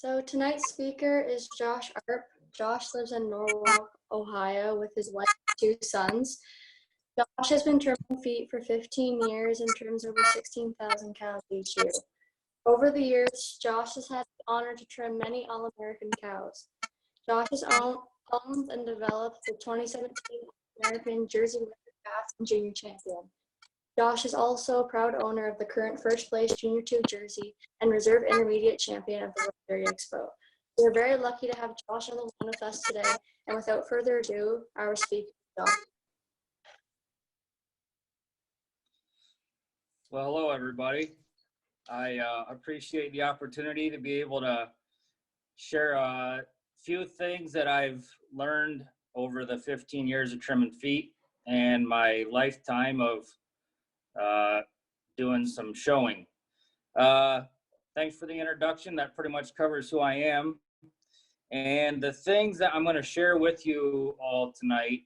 So tonight's speaker is Josh Arp. Josh lives in Norwalk, Ohio with his wife and 2 sons. Josh has been trimming feet for 15 years and trims over 16,000 cows each year. Over the years, Josh has had the honor to trim many All-American cows. Josh has owned and developed the 2017 American Jersey Winter Calf and Junior Champion. Josh is also a proud owner of the current first place Junior 2 jersey and reserve intermediate champion of the World Dairy Expo. We are very lucky to have Josh on the line with us today, and without further ado, our speaker, Josh. Well, hello, everybody. I appreciate the opportunity to be able to share a few things that I've learned over the 15 years of trimming feet and my lifetime of doing some showing. Thanks for the introduction. That pretty much covers who I am. And the things that I'm going to share with you all tonight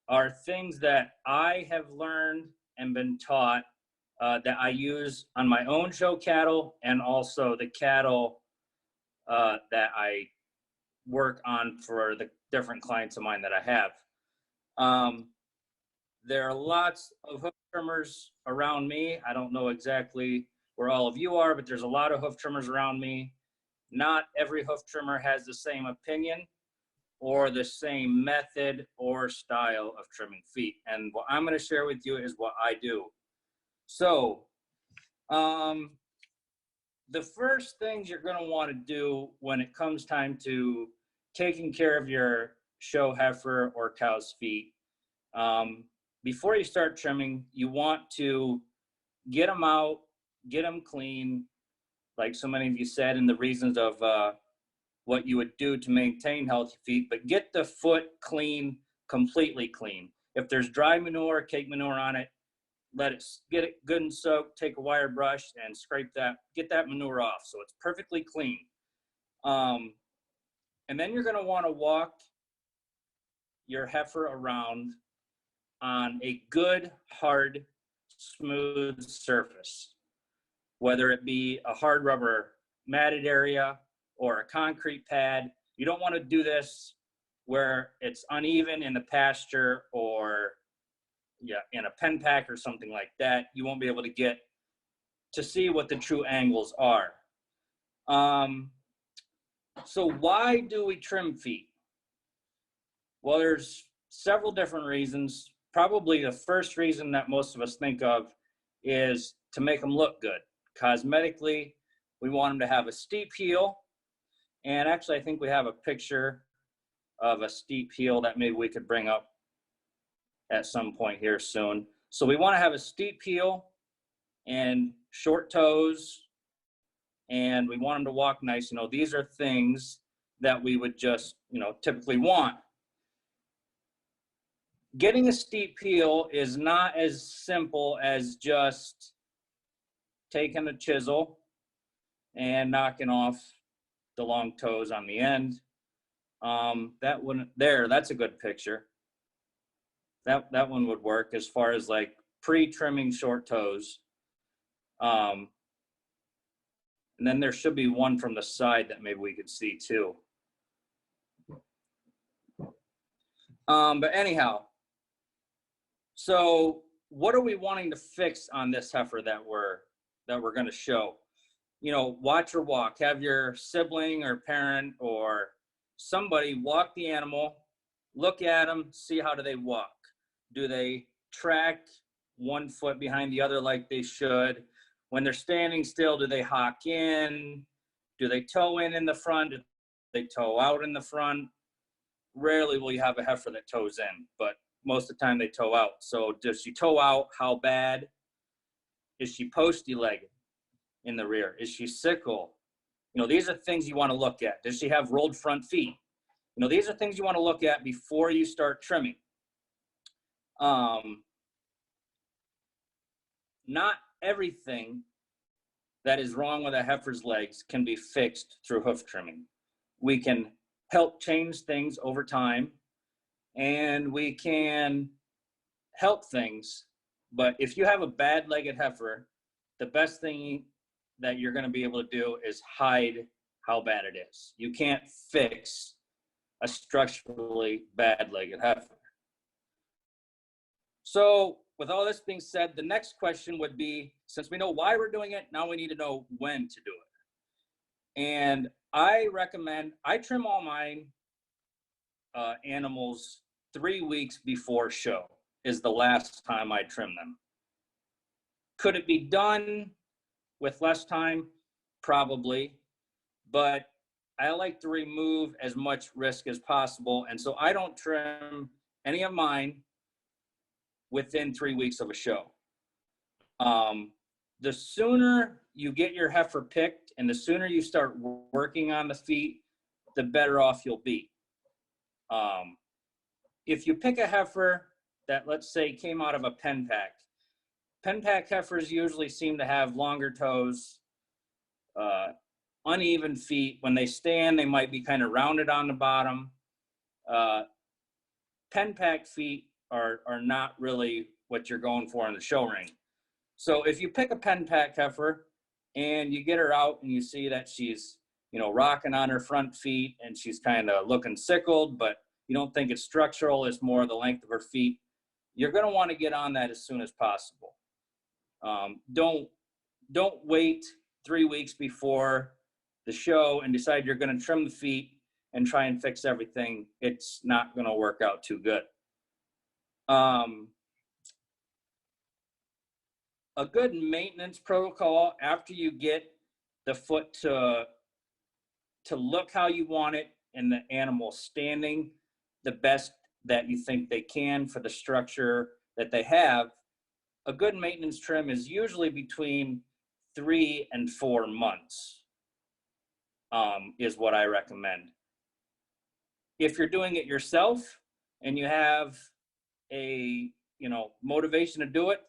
are things that I have learned and been taught that I use on my own show cattle and also the cattle that I work on for the different clients of mine that I have. There are lots of hoof trimmers around me. I don't know exactly where all of you are, but there's a lot of hoof trimmers around me. Not every hoof trimmer has the same opinion or the same method or style of trimming feet. And what I'm going to share with you is what I do. So, the first things you're going to want to do when it comes time to taking care of your show heifer or cow's feet, before you start trimming, you want to get them out, get them clean, like so many of you said in the reasons of what you would do to maintain healthy feet, but get the foot clean, completely clean. If there's dry manure, cake manure on it, let it get it good and soaked, take a wire brush and scrape that, get that manure off so it's perfectly clean. And then you're going to want to walk your heifer around on a good, hard, smooth surface, whether it be a hard rubber matted area or a concrete pad. You don't want to do this where it's uneven in the pasture or in a pen pack or something like that. You won't be able to get to see what the true angles are. So why do we trim feet? Well, there's several different reasons. Probably the first reason that most of us think of is to make them look good. Cosmetically, we want them to have a steep heel. And actually, I think we have a picture of a steep heel that maybe we could bring up at some point here soon. So we want to have a steep heel and short toes, and we want them to walk nice. You know, these are things that we would just, typically want. Getting a steep heel is not as simple as just taking a chisel and knocking off the long toes on the end. That one there, that's a good picture. That one would work as far as like pre-trimming short toes. And then there should be one from the side that maybe we could see too. But anyhow, so what are we wanting to fix on this heifer that we're going to show? Watch her walk. Have your sibling or parent or somebody walk the animal, look at them, see how do they walk. Do they track one foot behind the other like they should? When they're standing still, do they hock in? Do they toe in the front? Do they toe out in the front? Rarely will you have a heifer that toes in, but most of the time they toe out. So does she toe out? How bad? Is she posty-legged in the rear? Is she sickle? These are things you want to look at. Does she have rolled front feet? These are things you want to look at before you start trimming. Not everything that is wrong with a heifer's legs can be fixed through hoof trimming. We can help change things over time, and we can help things. But if you have a bad-legged heifer, the best thing that you're going to be able to do is hide how bad it is. You can't fix a structurally bad-legged heifer. So with all this being said, the next question would be, since we know why we're doing it, now we need to know when to do it. And I recommend, I trim all mine animals 3 weeks before show is the last time I trim them. Could it be done with less time? Probably, but I like to remove as much risk as possible. And so I don't trim any of mine within 3 weeks of a show. The sooner you get your heifer picked and the sooner you start working on the feet, the better off you'll be. If you pick a heifer that, let's say, came out of a pen pack heifers usually seem to have longer toes, uneven feet. When they stand, they might be kind of rounded on the bottom. Pen pack feet are not really what you're going for in the show ring. So if you pick a pen pack heifer and you get her out and you see that she's, you know, rocking on her front feet and she's kind of looking sickled, but you don't think it's structural, it's more the length of her feet, you're going to want to get on that as soon as possible. Don't wait 3 weeks before the show and decide you're going to trim the feet and try and fix everything. It's not going to work out too good. A good maintenance protocol after you get the foot to look how you want it and the animal standing the best that you think they can for the structure that they have, a good maintenance trim is usually between 3 and 4 months, is what I recommend. If you're doing it yourself and you have a, you know, motivation to do it,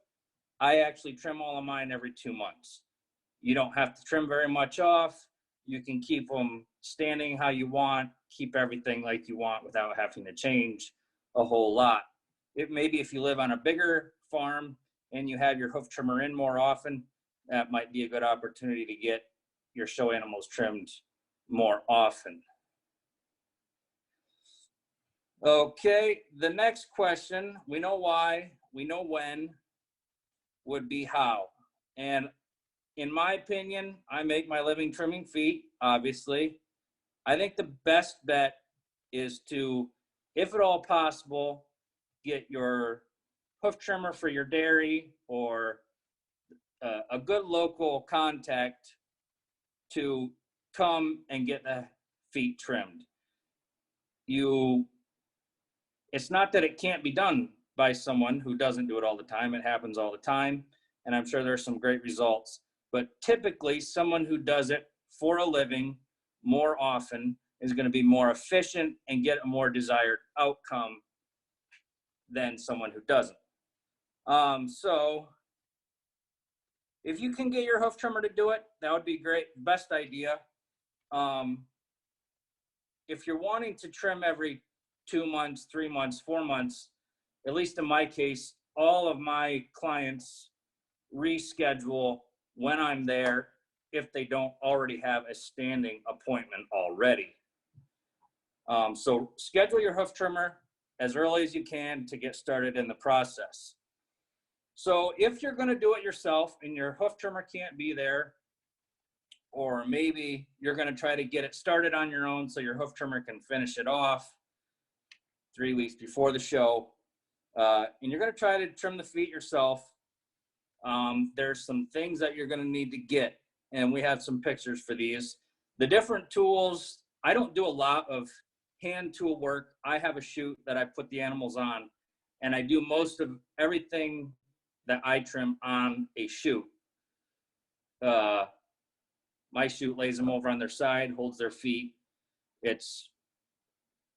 I actually trim all of mine every 2 months. You don't have to trim very much off. You can keep them standing how you want, keep everything like you want without having to change a whole lot. It maybe if you live on a bigger farm and you have your hoof trimmer in more often, that might be a good opportunity to get your show animals trimmed more often. Okay, the next question, we know why, we know when, would be how. And in my opinion, I make my living trimming feet, obviously. I think the best bet is to, if at all possible, get your hoof trimmer for your dairy or a good local contact to come and get the feet trimmed. It's not that it can't be done by someone who doesn't do it all the time. It happens all the time, and I'm sure there's some great results. But typically, someone who does it for a living more often is going to be more efficient and get a more desired outcome than someone who doesn't. So if you can get your hoof trimmer to do it, that would be great. Best idea. If you're wanting to trim every 2 months, 3 months, 4 months, at least in my case, all of my clients reschedule when I'm there if they don't already have a standing appointment already. So schedule your hoof trimmer as early as you can to get started in the process. So if you're going to do it yourself and your hoof trimmer can't be there, or maybe you're going to try to get it started on your own so your hoof trimmer can finish it off 3 weeks before the show, and you're going to try to trim the feet yourself, there's some things that you're going to need to get, and we have some pictures for these. The different tools, I don't do a lot of hand tool work. I have a chute that I put the animals on, and I do most of everything that I trim on a chute. My chute lays them over on their side, holds their feet. It's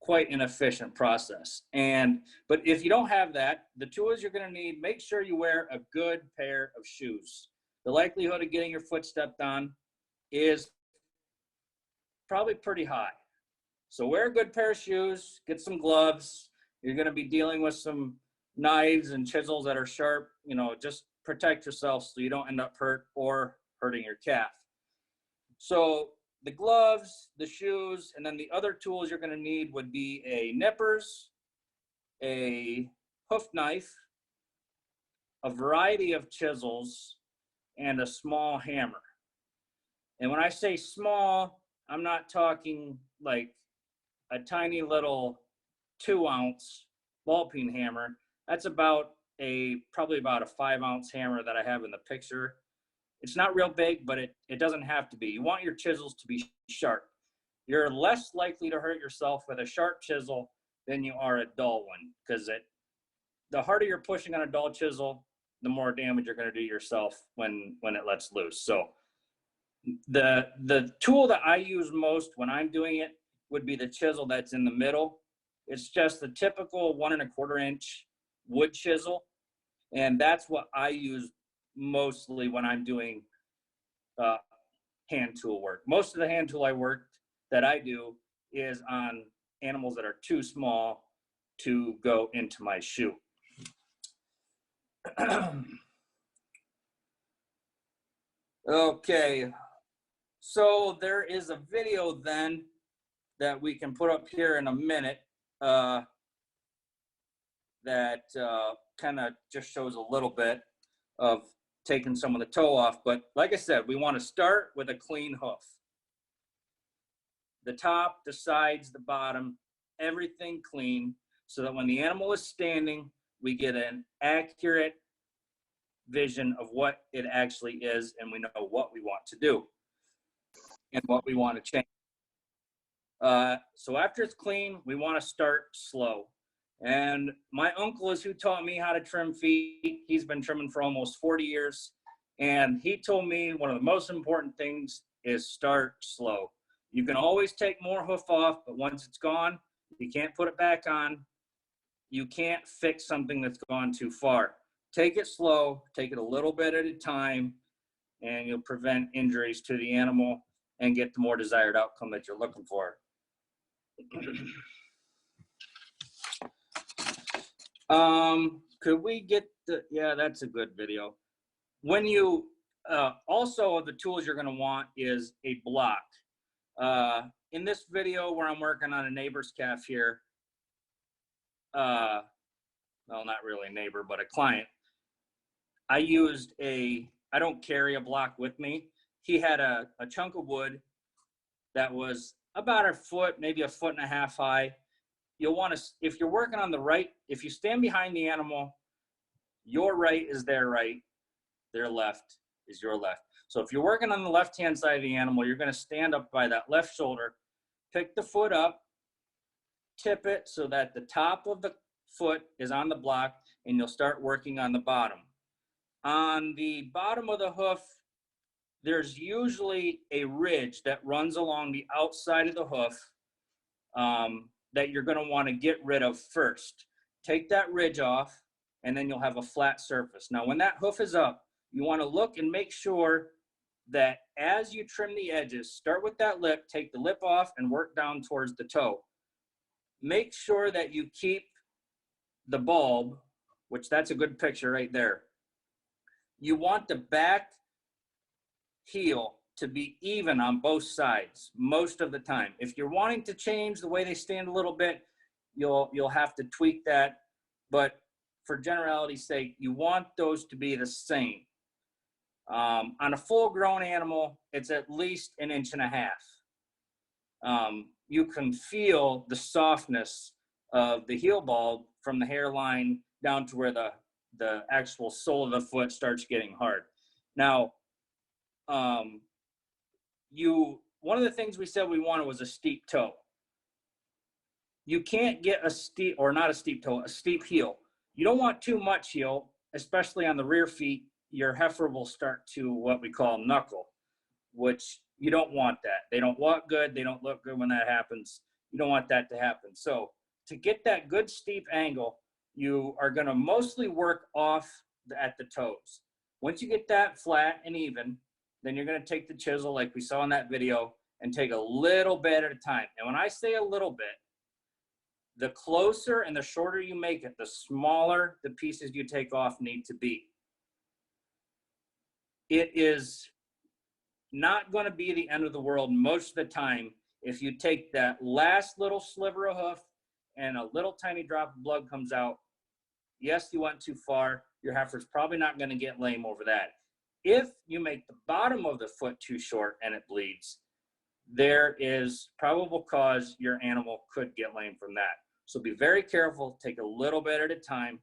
quite an efficient process. But if you don't have that, the tools you're going to need, make sure you wear a good pair of shoes. The likelihood of getting your foot stepped on is probably pretty high. So wear a good pair of shoes, get some gloves. You're going to be dealing with some knives and chisels that are sharp. You know, just protect yourself so you don't end up hurt or hurting your calf. So the gloves, the shoes, and then the other tools you're going to need would be a nippers, a hoof knife, a variety of chisels, and a small hammer. And when I say small, I'm not talking like a tiny little 2-ounce ball peen hammer. That's probably about a 5-ounce hammer that I have in the picture. It's not real big, but it doesn't have to be. You want your chisels to be sharp. You're less likely to hurt yourself with a sharp chisel than you are a dull one, because the harder you're pushing on a dull chisel, the more damage you're going to do yourself when it lets loose. So the tool that I use most when I'm doing it would be the chisel that's in the middle. It's just the typical 1 1/4 inch wood chisel, and that's what I use mostly when I'm doing hand tool work. Most of the hand tool that I do is on animals that are too small to go into my shoe. Okay, so there is a video then that we can put up here in a minute that kind of just shows a little bit of taking some of the toe off. But like I said, we want to start with a clean hoof. The top, the sides, the bottom, everything clean, so that when the animal is standing, we get an accurate vision of what it actually is, and we know what we want to do and what we want to change. So after it's clean, we want to start slow. And my uncle is who taught me how to trim feet. He's been trimming for almost 40 years. And he told me one of the most important things is start slow. You can always take more hoof off, but once it's gone, you can't put it back on. You can't fix something that's gone too far. Take it slow, take it a little bit at a time, and you'll prevent injuries to the animal and get the more desired outcome that you're looking for. Could we get yeah, that's a good video. When you, also the tools you're gonna want is a block. In this video where I'm working on a neighbor's calf here, well, not really a neighbor, but a client, I don't carry a block with me. He had a chunk of wood that was about a foot, maybe 1.5 feet high. You'll want to, if you're working on the right, if you stand behind the animal, your right is their right, their left is your left. So if you're working on the left-hand side of the animal, you're going to stand up by that left shoulder, pick the foot up, tip it so that the top of the foot is on the block, and you'll start working on the bottom. On the bottom of the hoof, there's usually a ridge that runs along the outside of the hoof that you're going to want to get rid of first. Take that ridge off, and then you'll have a flat surface. Now, when that hoof is up, you want to look and make sure that as you trim the edges, start with that lip, take the lip off, and work down towards the toe. Make sure that you keep the bulb, which that's a good picture right there. You want the back heel to be even on both sides most of the time. If you're wanting to change the way they stand a little bit, you'll have to tweak that. But for generality's sake, you want those to be the same. On a full-grown animal, it's at least 1.5 inches. You can feel the softness of the heel bulb from the hairline down to where the actual sole of the foot starts getting hard. Now, one of the things we said we wanted was a steep toe. You can't get a steep, or not a steep toe, a steep heel. You don't want too much heel, especially on the rear feet. Your heifer will start to what we call knuckle, which you don't want that. They don't walk good. They don't look good when that happens. You don't want that to happen. So to get that good steep angle, you are going to mostly work off at the toes. Once you get that flat and even, then you're going to take the chisel like we saw in that video and take a little bit at a time. And when I say a little bit, the closer and the shorter you make it, the smaller the pieces you take off need to be. It is not going to be the end of the world most of the time if you take that last little sliver of hoof and a little tiny drop of blood comes out. Yes, you went too far. Your heifer's probably not going to get lame over that. If you make the bottom of the foot too short and it bleeds, there is probable cause your animal could get lame from that. So be very careful. Take a little bit at a time.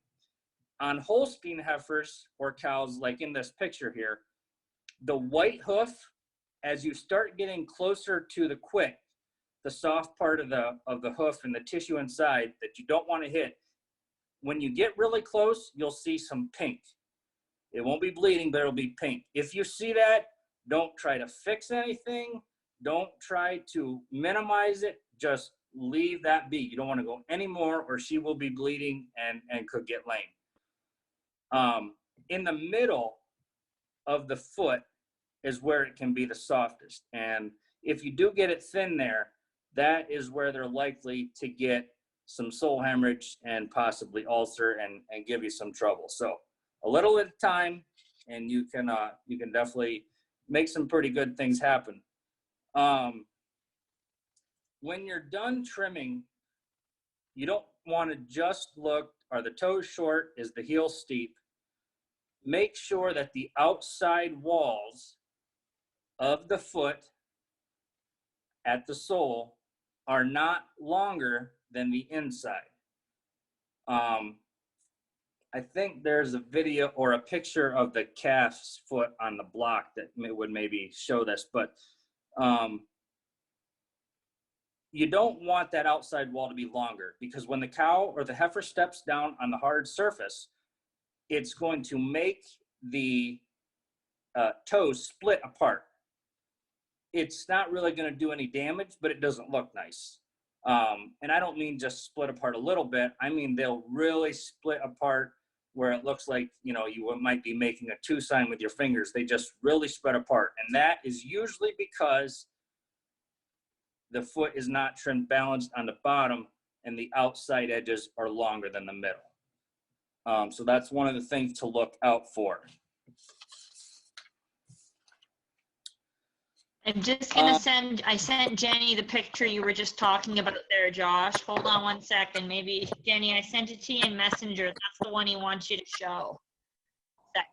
On Holstein heifers or cows, like in this picture here, the white hoof, as you start getting closer to the quick, the soft part of the hoof and the tissue inside that you don't want to hit, when you get really close, you'll see some pink. It won't be bleeding, but it'll be pink. If you see that, don't try to fix anything. Don't try to minimize it. Just leave that be. You don't want to go anymore, or she will be bleeding and could get lame. In the middle of the foot is where it can be the softest. And if you do get it thin there, that is where they're likely to get some sole hemorrhage and possibly ulcer and give you some trouble. So a little at a time, and you can definitely make some pretty good things happen. When you're done trimming, you don't want to just look, are the toes short? Is the heel steep? Make sure that the outside walls of the foot at the sole are not longer than the inside. I think there's a video or a picture of the calf's foot on the block that would maybe show this, but you don't want that outside wall to be longer, because when the cow or the heifer steps down on the hard surface, it's going to make the toes split apart. It's not really going to do any damage, but it doesn't look nice. And I don't mean just split apart a little bit. I mean, they'll really split apart where it looks like, you know, you might be making a 2 sign with your fingers. They just really spread apart. And that is usually because the foot is not trimmed balanced on the bottom and the outside edges are longer than the middle. So that's one of the things to look out for. I'm just gonna I sent Jenny the picture you were just talking about there, Josh. Hold on one second. Maybe, Jenny, I sent it to you in Messenger. That's the one he wants you to show. Second.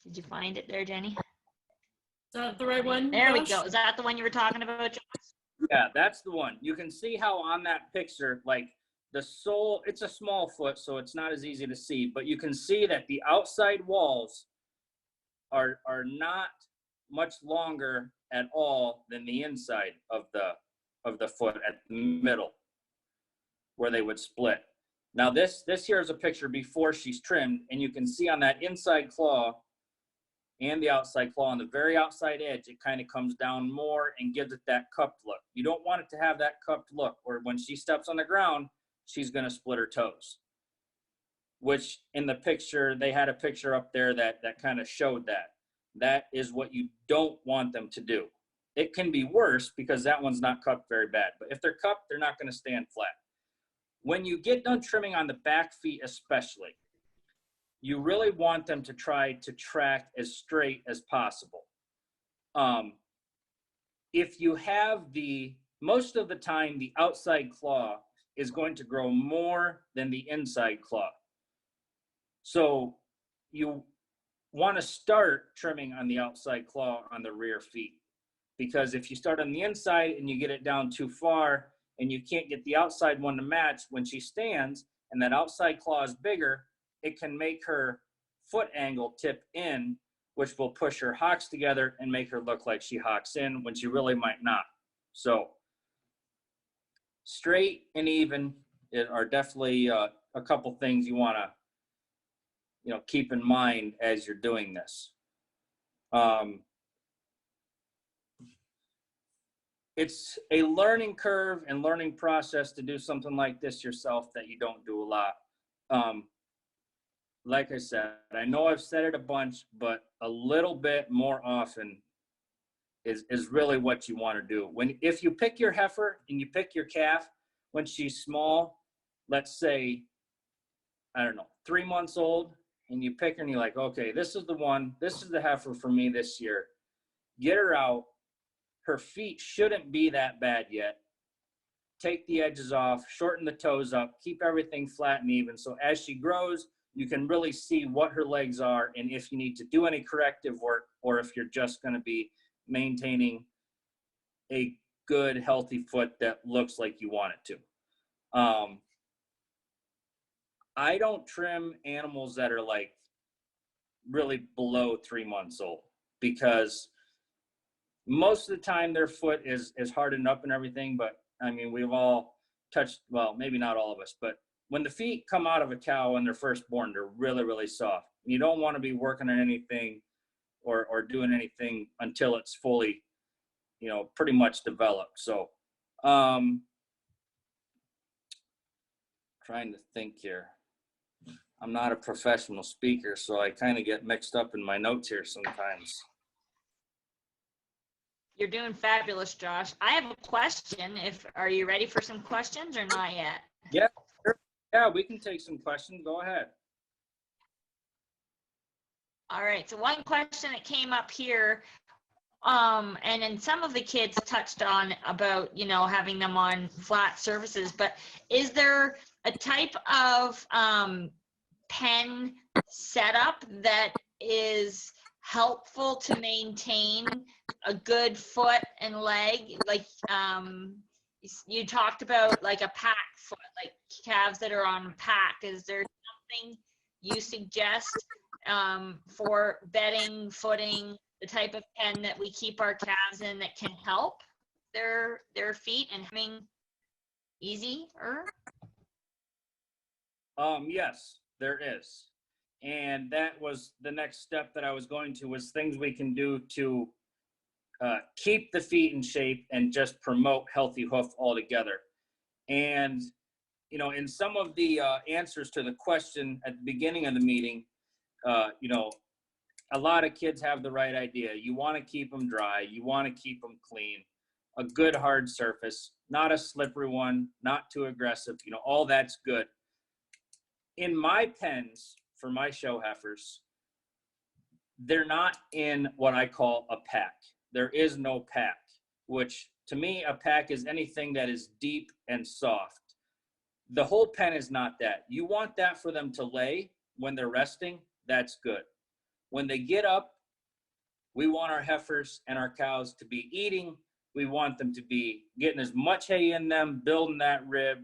Did you find it there, Jenny? Is that the right one? There we Josh? go. Is that the one you were talking about, Josh? Yeah, that's the one. You can see how on that picture, like the sole, it's a small foot, so it's not as easy to see, but you can see that the outside walls are not much longer at all than the inside of the foot at the middle where they would split. Now this here is a picture before she's trimmed, and you can see on that inside claw and the outside claw on the very outside edge, it kind of comes down more and gives it that cupped look. You don't want it to have that cupped look, or when she steps on the ground, she's going to split her toes. Which in the picture, they had a picture up there that kind of showed that. That is what you don't want them to do. It can be worse because that one's not cupped very bad. But if they're cupped, they're not going to stand flat. When you get done trimming on the back feet especially, you really want them to try to track as straight as possible. If you have most of the time, the outside claw is going to grow more than the inside claw. So you want to start trimming on the outside claw on the rear feet, because if you start on the inside and you get it down too far and you can't get the outside one to match when she stands, and that outside claw is bigger, it can make her foot angle tip in, which will push her hocks together and make her look like she hocks in when she really might not. So straight and even are definitely a couple things you want to keep in mind as you're doing this. It's a learning curve and learning process to do something like this yourself that you don't do a lot. Like I said, I know I've said it a bunch, but a little bit more often is really what you want to do. If you pick your heifer and you pick your calf when she's small, let's say, I don't know, 3 months old, and you pick her and you're like, okay, this is the one, this is the heifer for me this year. Get her out. Her feet shouldn't be that bad yet. Take the edges off, shorten the toes up, keep everything flat and even. So as she grows, you can really see what her legs are and if you need to do any corrective work or if you're just going to be maintaining a good, healthy foot that looks like you want it to. I don't trim animals that are like really below 3 months old because most of the time their foot is hardened up and everything, but I mean, we've all touched, well, maybe not all of us, but when the feet come out of a cow when they're first born, they're really, really soft. You don't want to be working on anything or doing anything until it's fully, pretty much developed. So, trying to think here. I'm not a professional speaker, so I kind of get mixed up in my notes here sometimes. You're doing fabulous, Josh. I have a question. Are you ready for some questions or not yet? Yeah, sure. Yeah, we can take some questions. Go ahead. All right. So one question that came up here, and then some of the kids touched on about, having them on flat surfaces, but is there a type of pen setup that is helpful to maintain a good foot and leg? Like you talked about like a pack foot, like calves that are on pack. Is there something you suggest for bedding, footing, the type of pen that we keep our calves in that can help their feet and having easier? Yes, there is. And that was the next step that I was going to, was things we can do to keep the feet in shape and just promote healthy hoof altogether. And, in some of the answers to the question at the beginning of the meeting, a lot of kids have the right idea. You want to keep them dry. You want to keep them clean. A good hard surface, not a slippery one, not too aggressive. All that's good. In my pens for my show heifers, they're not in what I call a pack. There is no pack, which to me, a pack is anything that is deep and soft. The whole pen is not that. You want that for them to lay when they're resting. That's good. When they get up, we want our heifers and our cows to be eating. We want them to be getting as much hay in them, building that rib,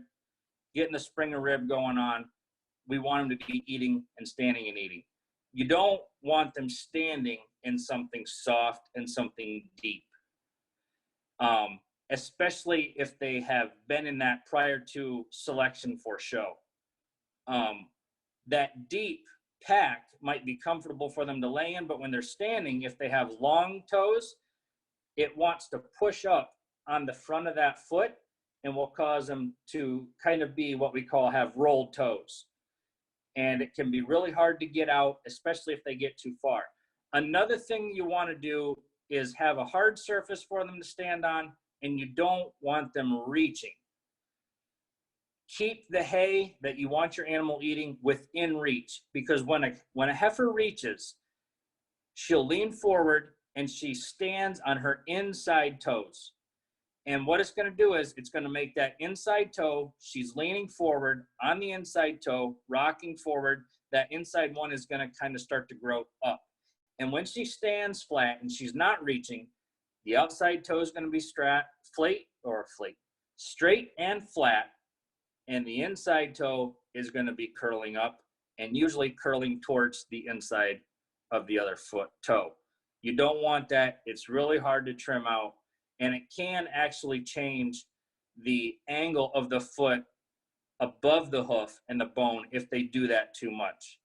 getting the springer rib going on. We want them to be eating and standing and eating. You don't want them standing in something soft and something deep, especially if they have been in that prior to selection for show. That deep pack might be comfortable for them to lay in, but when they're standing, if they have long toes, it wants to push up on the front of that foot and will cause them to kind of be what we call have rolled toes. And it can be really hard to get out, especially if they get too far. Another thing you want to do is have a hard surface for them to stand on, and you don't want them reaching. Keep the hay that you want your animal eating within reach, because when a heifer reaches, she'll lean forward and she stands on her inside toes. And what it's going to do is it's going to make that inside toe, she's leaning forward on the inside toe, rocking forward. That inside one is going to kind of start to grow up. And when she stands flat and she's not reaching, the outside toe is going to be straight and flat. And the inside toe is going to be curling up and usually curling towards the inside of the other toe. You don't want that. It's really hard to trim out. And it can actually change the angle of the foot above the hoof and the bone if they do that too much.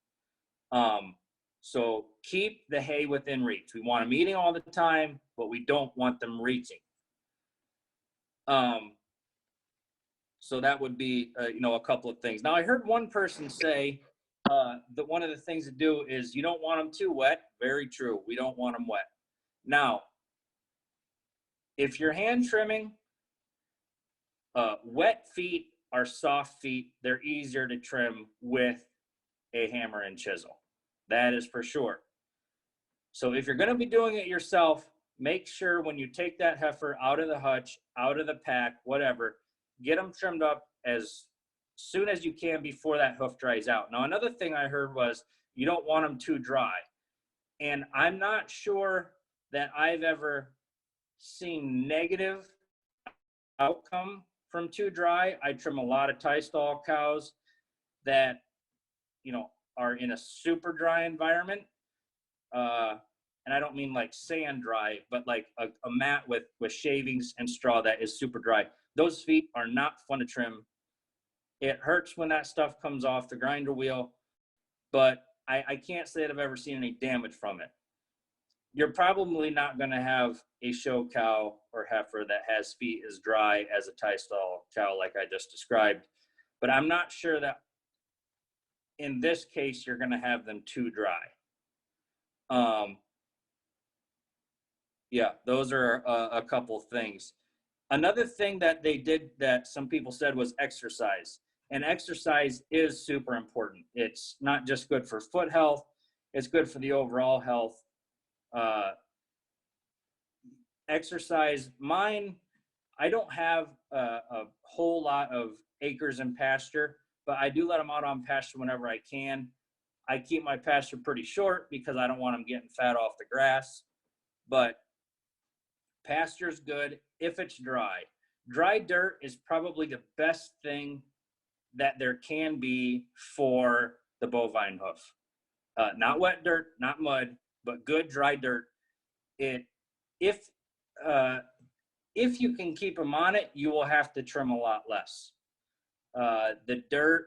So keep the hay within reach. We want them eating all the time, but we don't want them reaching. So that would be, a couple of things. Now, I heard one person say that one of the things to do is you don't want them too wet. Very true. We don't want them wet. Now, if you're hand trimming, wet feet are soft feet. They're easier to trim with a hammer and chisel. That is for sure. So if you're going to be doing it yourself, make sure when you take that heifer out of the hutch, out of the pack, whatever, get them trimmed up as soon as you can before that hoof dries out. Now, another thing I heard was you don't want them too dry. And I'm not sure that I've ever seen negative outcome from too dry. I trim a lot of tie stall cows that, you know, are in a super dry environment. And I don't mean like sand dry, but like a mat with shavings and straw that is super dry. Those feet are not fun to trim. It hurts when that stuff comes off the grinder wheel, but I can't say that I've ever seen any damage from it. You're probably not going to have a show cow or heifer that has feet as dry as a tie stall cow like I just described, but I'm not sure that in this case you're going to have them too dry. Yeah, those are a couple things. Another thing that they did that some people said was exercise. And exercise is super important. It's not just good for foot health, it's good for the overall health. Exercise, mine, I don't have a whole lot of acres in pasture, but I do let them out on pasture whenever I can. I keep my pasture pretty short because I don't want them getting fat off the grass, but pasture's good if it's dry. Dry dirt is probably the best thing that there can be for the bovine hoof. Not wet dirt, not mud, but good dry dirt. If you can keep them on it, you will have to trim a lot less. The dirt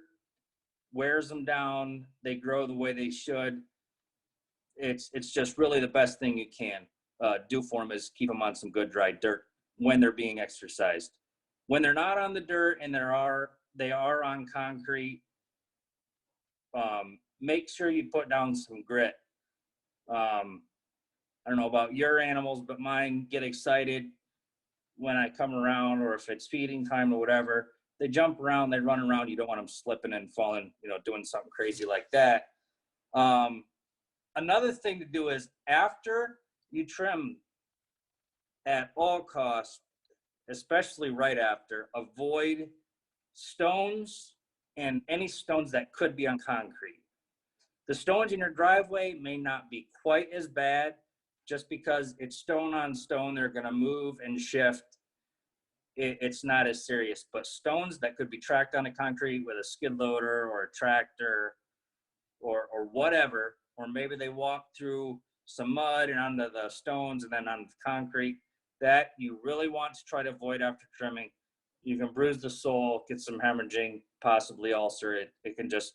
wears them down. They grow the way they should. It's just really the best thing you can do for them is keep them on some good dry dirt when they're being exercised. When they're not on the dirt and they are on concrete, make sure you put down some grit. I don't know about your animals, but mine get excited when I come around, or if it's feeding time or whatever. They jump around, they run around. You don't want them slipping and falling, doing something crazy like that. Another thing to do is after you trim, at all costs, especially right after, avoid stones and any stones that could be on concrete. The stones in your driveway may not be quite as bad. Just because it's stone on stone, they're going to move and shift. It's not as serious. But stones that could be tracked onto concrete with a skid loader or a tractor or whatever, or maybe they walk through some mud and onto the stones and then onto the concrete, that you really want to try to avoid after trimming. You can bruise the sole, get some hemorrhaging, possibly ulcer. It can just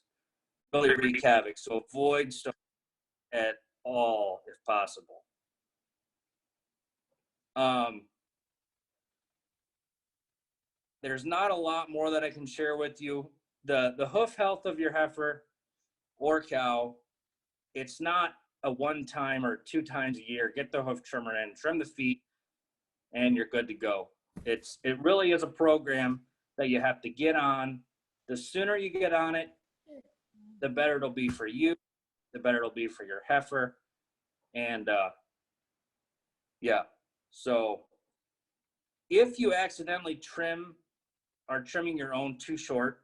really wreak havoc. So avoid stuff at all if possible. There's not a lot more that I can share with you. The hoof health of your heifer or cow, it's not a one time or 2 times a year. Get the hoof trimmer in, trim the feet, and you're good to go. It really is a program that you have to get on. The sooner you get on it, the better it'll be for you, the better it'll be for your heifer. And yeah, so if you accidentally are trimming your own too short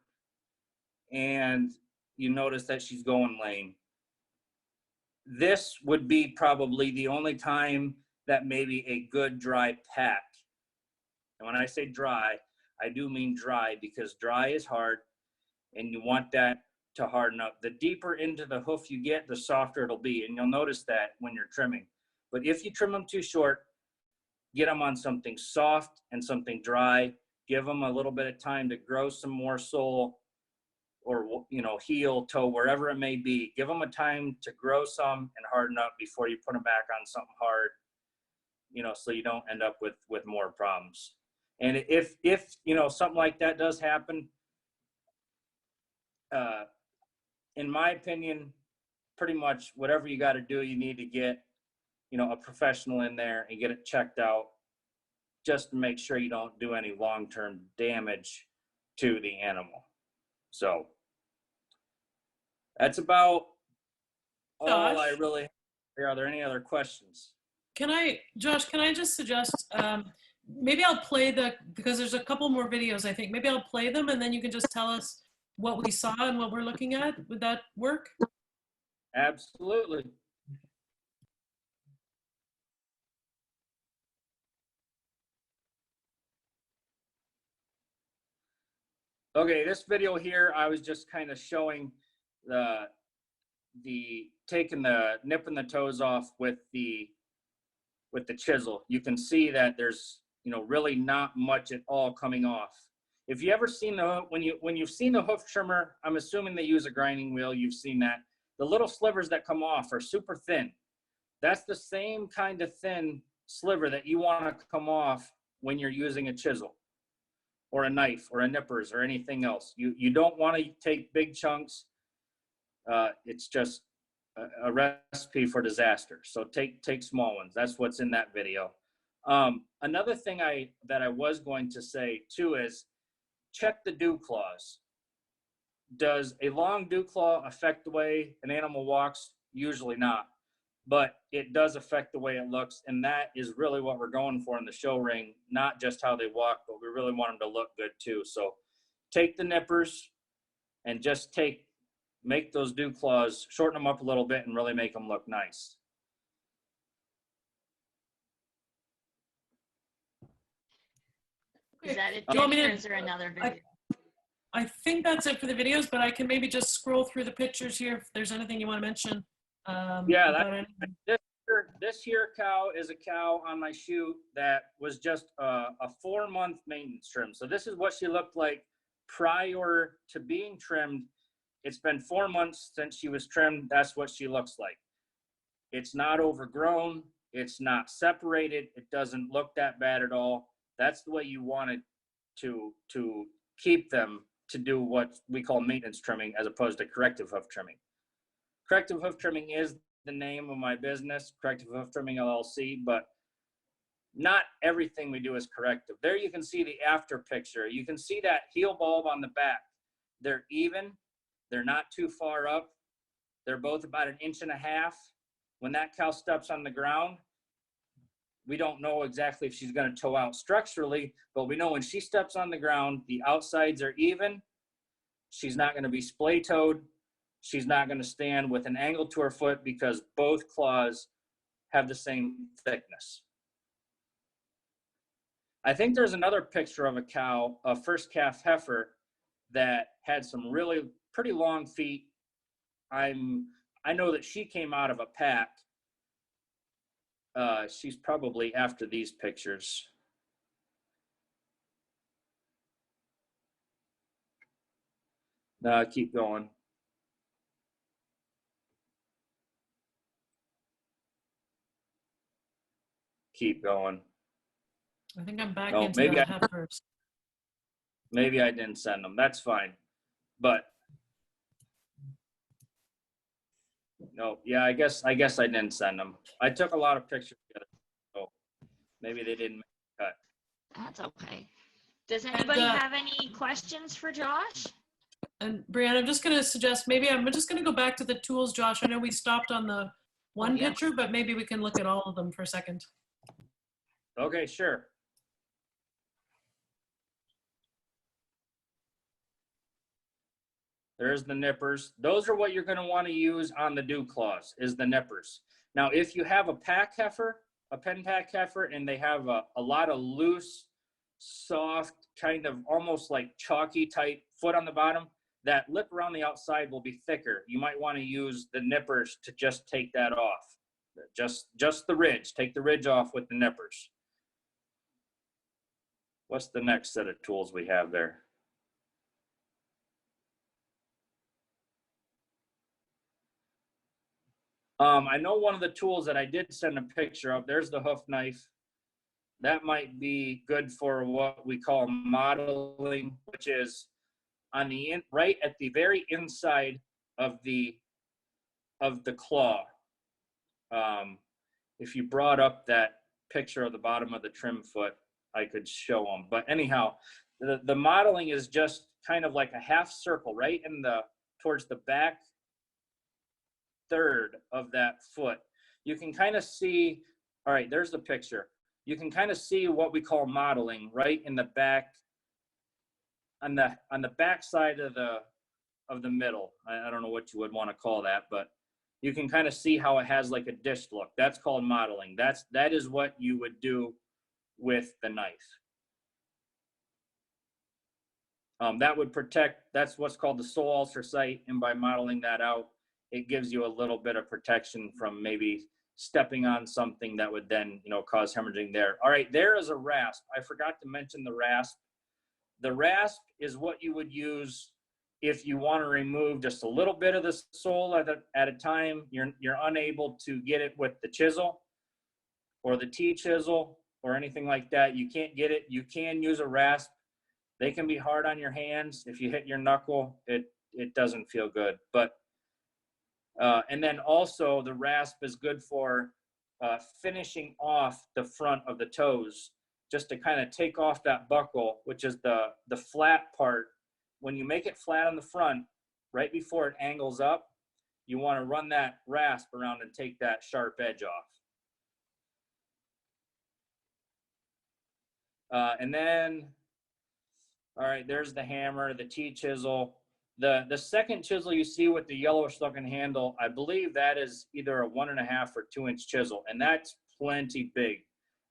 and you notice that she's going lame, this would be probably the only time that maybe a good dry pack. And when I say dry, I do mean dry, because dry is hard and you want that to harden up. The deeper into the hoof you get, the softer it'll be. And you'll notice that when you're trimming. But if you trim them too short, get them on something soft and something dry. Give them a little bit of time to grow some more sole, or heel, toe, wherever it may be. Give them a time to grow some and harden up before you put them back on something hard, so you don't end up with more problems. And if something like that does happen, in my opinion, pretty much whatever you got to do, you need to get a professional in there and get it checked out, just to make sure you don't do any long-term damage to the animal. So that's about all I Josh? really. Are there any other questions? Josh, can I just suggest, maybe I'll play because there's a couple more videos, I think. Maybe I'll play them and then you can just tell us what we saw and what we're looking at. Would that work? Absolutely. Okay, this video here, I was just kind of showing the nipping the toes off with the chisel. You can see that there's, you know, really not much at all coming off. If you ever seen when you've seen the hoof trimmer, I'm assuming they use a grinding wheel, you've seen that. The little slivers that come off are super thin. That's the same kind of thin sliver that you want to come off when you're using a chisel or a knife or a nippers or anything else. You don't want to take big chunks. It's just a recipe for disaster. So take small ones. That's what's in that video. Another thing that I was going to say too is check the Dewclaws. Does a long Dewclaw affect the way an animal walks? Usually not, but it does affect the way it looks, and that is really what we're going for in the show ring, not just how they walk, but we really want them to look good too. So take the nippers and just make those Dewclaws, shorten them up a little bit and really make them look nice. Is that it, Do you want me Jenny, to- or is there another video? I think that's it for the videos, but I can maybe just scroll through the pictures here if there's anything you want to mention. Yeah, this here cow is a cow on my shoot that was just a 4-month maintenance trim. So this is what she looked like prior to being trimmed. It's been 4 months since she was trimmed. That's what she looks like. It's not overgrown. It's not separated. It doesn't look that bad at all. That's the way you want it to keep them, to do what we call maintenance trimming as opposed to corrective hoof trimming. Corrective hoof trimming is the name of my business, Corrective Hoof Trimming LLC, but not everything we do is corrective. There you can see the after picture. You can see that heel bulb on the back. They're even. They're not too far up. They're both about 1.5 inches. When that cow steps on the ground, we don't know exactly if she's going to toe out structurally, but we know when she steps on the ground, the outsides are even. She's not going to be splay-toed. She's not going to stand with an angle to her foot because both claws have the same thickness. I think there's another picture of a cow, a first calf heifer, that had some really pretty long feet. I know that she came out of a pack. She's probably after these pictures. No, keep going. Keep going. I think I'm back No, into maybe the heifers. Maybe I didn't send them. That's fine. But no, yeah, I guess I didn't send them. I took a lot of pictures together, so maybe they didn't make the cut. That's okay. Does anybody have any questions for Josh? And Brianna, I'm just going to suggest, maybe I'm just going to go back to the tools, Josh. I know we stopped on the one yeah. picture, but maybe we can look at all of them for a second. Okay, sure. There's the nippers. Those are what you're going to want to use on the Dewclaws, is the nippers. Now, if you have a pack heifer, a pen pack heifer, and they have a lot of loose, soft, kind of almost like chalky type foot on the bottom, that lip around the outside will be thicker. You might want to use the nippers to just take that off. Just the ridge. Take the ridge off with the nippers. What's the next set of tools we have there? I know one of the tools that I did send a picture of, there's the hoof knife. That might be good for what we call modeling, which is on the right at the very inside of the claw. If you brought up that picture of the bottom of the trim foot, I could show them. But anyhow, the modeling is just kind of like a half circle right in towards the back third of that foot. You can kind of see, all right, there's the picture. You can kind of see what we call modeling right in the back, on the back side of the middle. I don't know what you would want to call that, but you can kind of see how it has like a dish look. That's called modeling. That is what you would do with the knife. That would protect, that's what's called the sole ulcer site, and by modeling that out, it gives you a little bit of protection from maybe stepping on something that would then, cause hemorrhaging there. All right, there is a rasp. I forgot to mention the rasp. The rasp is what you would use if you want to remove just a little bit of the sole at a time. You're unable to get it with the chisel or the T-chisel or anything like that. You can't get it. You can use a rasp. They can be hard on your hands. If you hit your knuckle, it doesn't feel good. But and then also the rasp is good for finishing off the front of the toes, just to kind of take off that buckle, which is the flat part. When you make it flat on the front, right before it angles up, you want to run that rasp around and take that sharp edge off. And then, all right, there's the hammer, the T-chisel. The second chisel you see with the yellowish looking handle, I believe that is either a 1.5 or 2 inch chisel, and that's plenty big.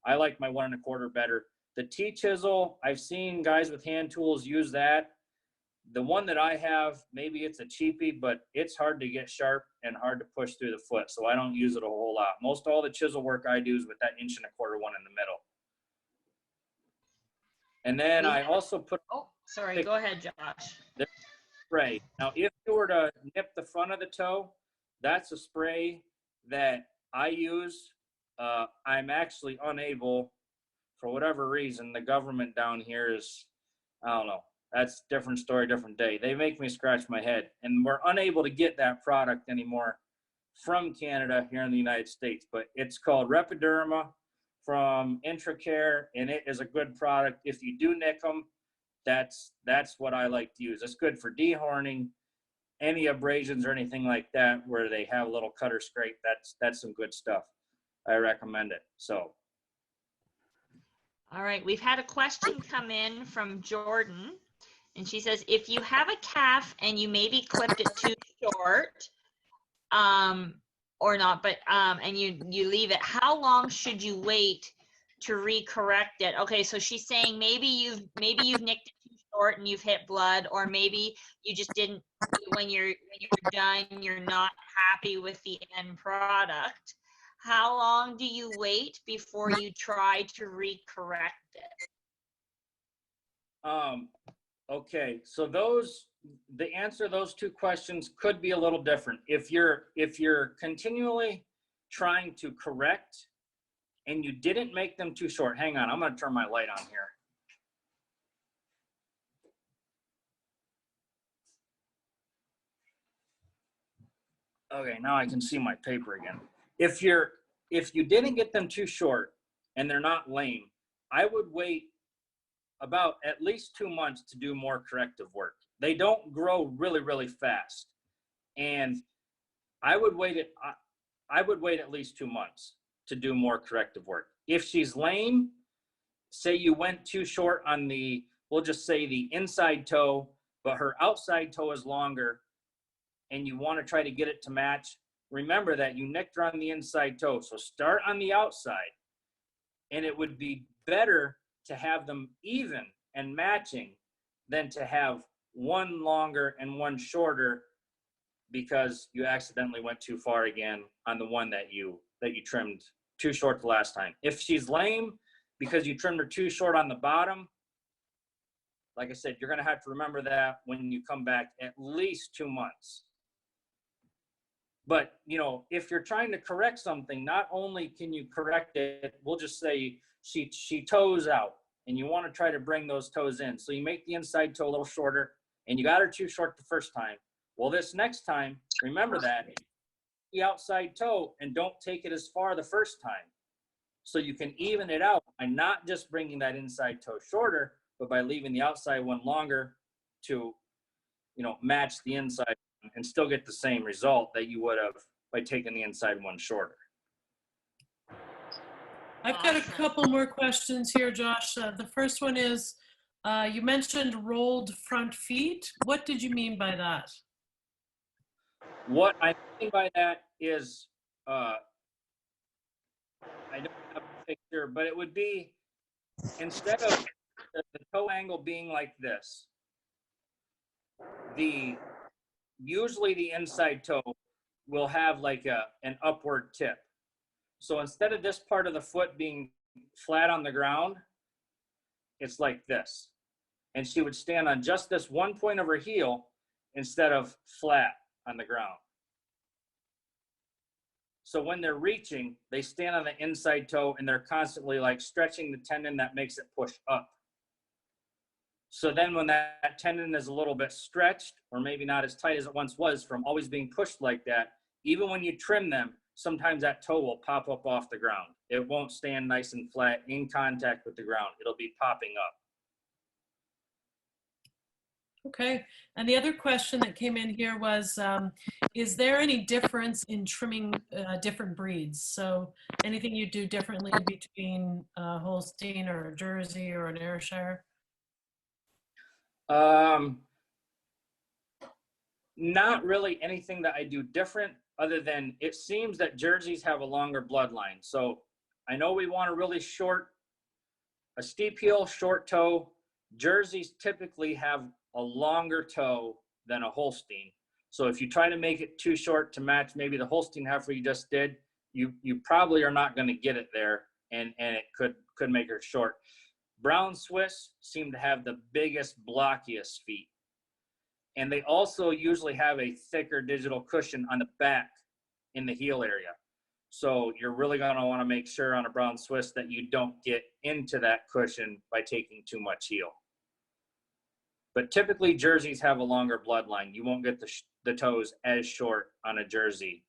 I like my 1 1/4 better. The T-chisel, I've seen guys with hand tools use that. The one that I have, maybe it's a cheapie, but it's hard to get sharp and hard to push through the foot, so I don't use it a whole lot. Most all the chisel work I do is with that 1 1/4 one in the middle. And then I also put. Oh, sorry. Go ahead, Josh. Spray. Now, if you were to nip the front of the toe, that's a spray that I use. I'm actually unable, for whatever reason, the government down here is, I don't know. That's different story, different day. They make me scratch my head, and we're unable to get that product anymore from Canada here in the United States. But it's called Repiderma from Intracare, and it is a good product. If you do nick them, that's what I like to use. It's good for dehorning, any abrasions or anything like that where they have a little cut or scrape. That's some good stuff. I recommend it. So. All right, we've had a question come in from Jordan, and she says, if you have a calf and you maybe clipped it too short, or not, but and you leave it, how long should you wait to recorrect it? Okay, so she's saying maybe you've nicked it too short and you've hit blood, or maybe you just didn't, when you're done, you're not happy with the end product. How long do you wait before you try to recorrect it? Okay, so the answer to those two questions could be a little different. If you're continually trying to correct and you didn't make them too short, hang on, I'm going to turn my light on here. Okay, now I can see my paper again. If you didn't get them too short and they're not lame, I would wait about at least 2 months to do more corrective work. They don't grow really, really fast. And I would wait at least 2 months to do more corrective work. If she's lame, say you went too short on we'll just say the inside toe, but her outside toe is longer and you want to try to get it to match, remember that you nicked her on the inside toe. So start on the outside, and it would be better to have them even and matching than to have one longer and one shorter because you accidentally went too far again on the one that you trimmed too short the last time. If she's lame because you trimmed her too short on the bottom, like I said, you're going to have to remember that when you come back at least 2 months. But, if you're trying to correct something, not only can you correct it, we'll just say she toes out and you want to try to bring those toes in. So you make the inside toe a little shorter and you got her too short the first time. Well, this next time, remember that the outside toe and don't take it as far the first time. So you can even it out by not just bringing that inside toe shorter, but by leaving the outside one longer to, match the inside and still get the same result that you would have by taking the inside one shorter. I've got a Awesome. couple more questions here, Josh. The first one is, you mentioned rolled front feet. What did you mean by that? What I mean by that is, I don't have a picture, but it would be, instead of the toe angle being like this, usually the inside toe will have like an upward tip. So instead of this part of the foot being flat on the ground, it's like this. And she would stand on just this one point of her heel instead of flat on the ground. So when they're reaching, they stand on the inside toe and they're constantly like stretching the tendon that makes it push up. So then when that tendon is a little bit stretched, or maybe not as tight as it once was from always being pushed like that, even when you trim them, sometimes that toe will pop up off the ground. It won't stand nice and flat in contact with the ground. It'll be popping up. Okay. And the other question that came in here was, is there any difference in trimming different breeds? So anything you do differently between a Holstein or a Jersey or an Ayrshire? Not really anything that I do different, other than it seems that Jerseys have a longer bloodline. So I know we want a really short, a steep heel, short toe. Jerseys typically have a longer toe than a Holstein. So if you try to make it too short to match maybe the Holstein heifer you just did, you probably are not going to get it there, and it could make her short. Brown Swiss seem to have the biggest, blockiest feet. And they also usually have a thicker digital cushion on the back in the heel area. So you're really going to want to make sure on a Brown Swiss that you don't get into that cushion by taking too much heel. But typically Jerseys have a longer bloodline. You won't get the toes as short on a Jersey.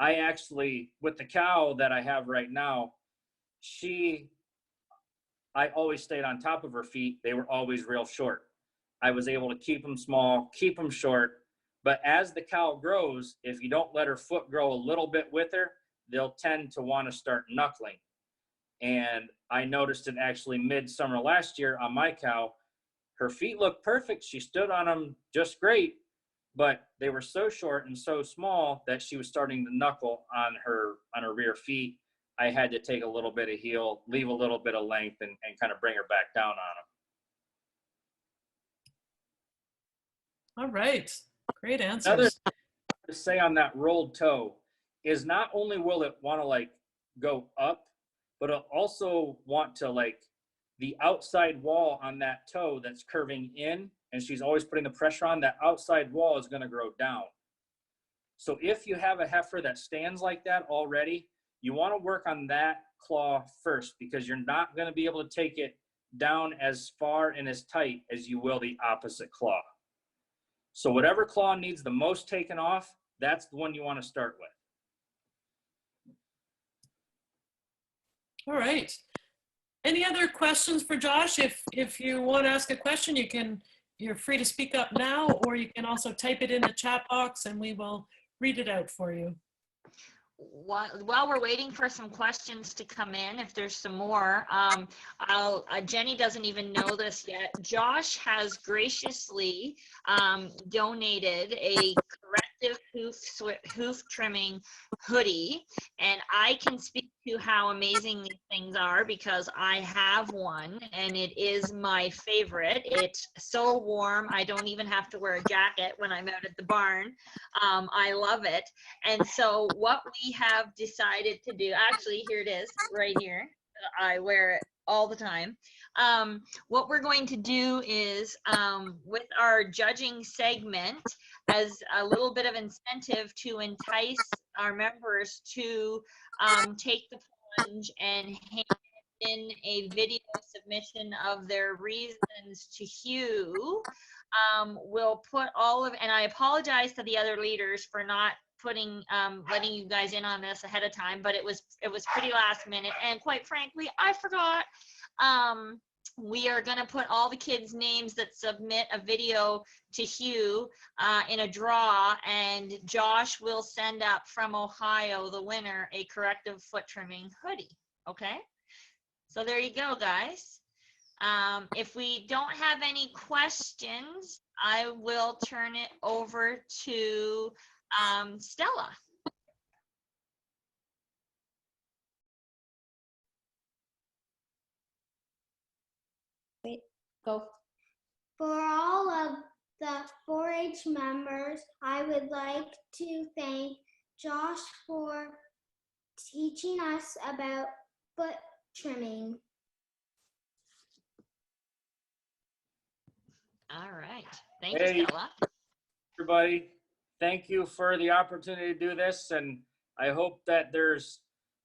I actually, with the cow that I have right now, I always stayed on top of her feet. They were always real short. I was able to keep them small, keep them short. But as the cow grows, if you don't let her foot grow a little bit with her, they'll tend to want to start knuckling. And I noticed it actually midsummer last year on my cow. Her feet looked perfect. She stood on them just great, but they were so short and so small that she was starting to knuckle on her rear feet. I had to take a little bit of heel, leave a little bit of length, and kind of bring her back down on them. All right. Great Another answers. thing to say on that rolled toe is not only will it want to like go up, but it'll also want to like the outside wall on that toe that's curving in, and she's always putting the pressure on, that outside wall is going to grow down. So if you have a heifer that stands like that already, you want to work on that claw first, because you're not going to be able to take it down as far and as tight as you will the opposite claw. So whatever claw needs the most taken off, that's the one you want to start with. All right. Any other questions for Josh? If you want to ask a question, you're free to speak up now, or you can also type it in the chat box and we will read it out for you. While we're waiting for some questions to come in, if there's some more, Jenny doesn't even know this yet. Josh has graciously donated a corrective hoof trimming hoodie, and I can speak to how amazing these things are because I have one and it is my favorite. It's so warm. I don't even have to wear a jacket when I'm out at the barn. I love it. And so what we have decided to do, actually here it is right here. I wear it all the time. What we're going to do is with our judging segment, as a little bit of incentive to entice our members to take the plunge and hand in a video submission of their reasons to Hugh. We'll put all of, and I apologize to the other leaders for not putting letting you guys in on this ahead of time, but it was pretty last minute, and quite frankly I forgot. we are going to put all the kids' names that submit a video to Hugh in a draw, and Josh will send up from Ohio, the winner, a corrective foot trimming hoodie. Okay? So there you go, guys. If we don't have any questions, I will turn it over to Stella. Go. For all of the 4-H members, I would like to thank Josh for teaching us about foot trimming. All right. Thank Hey. you, Stella. Everybody, thank you for the opportunity to do this, and I hope that there's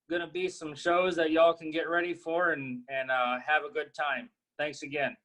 going to be some shows that y'all can get ready for and have a good time. Thanks again.